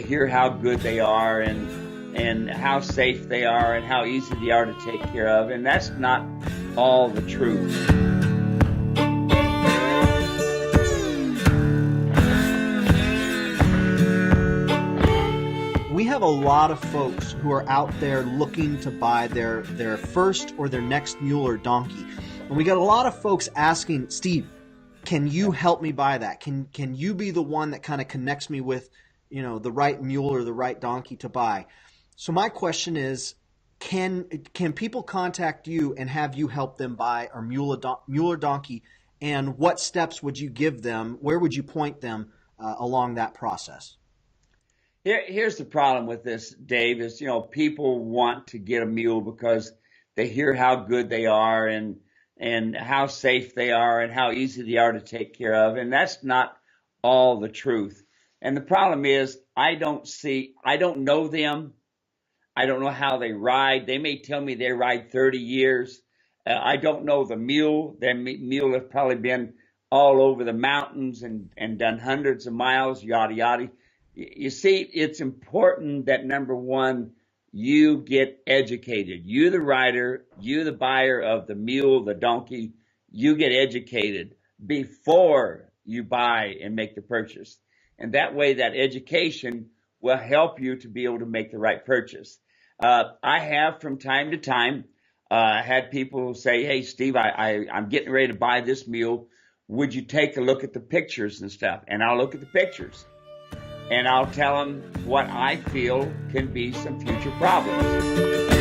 hear how good they are and how safe they are and how easy they are to take care of, and that's not all the truth. We have a lot of folks who are out there looking to buy their first or their next mule or donkey. And we got a lot of folks asking, Steve, can you help me buy that? Can you be the one that kind of connects me with, the right mule or the right donkey to buy? So my question is, can people contact you and have you help them buy a mule or donkey? And what steps would you give them? Where would you point them along that process? Here's the problem with this, Dave, is, people want to get a mule because they hear how good they are and how safe they are and how easy they are to take care of. And that's not all the truth. And the problem is I don't know them. I don't know how they ride. They may tell me they ride 30 years. I don't know the mule. Their mule has probably been all over the mountains and done hundreds of miles, yada, yada. You see, it's important that, number one, you get educated. You, the rider, you, the buyer of the mule, the donkey, you get educated before you buy and make the purchase. And that way, that education will help you to be able to make the right purchase. I have, from time to time, had people say, hey, Steve, I'm getting ready to buy this mule. Would you take a look at the pictures and stuff? And I'll look at the pictures. And I'll tell them what I feel can be some future problems.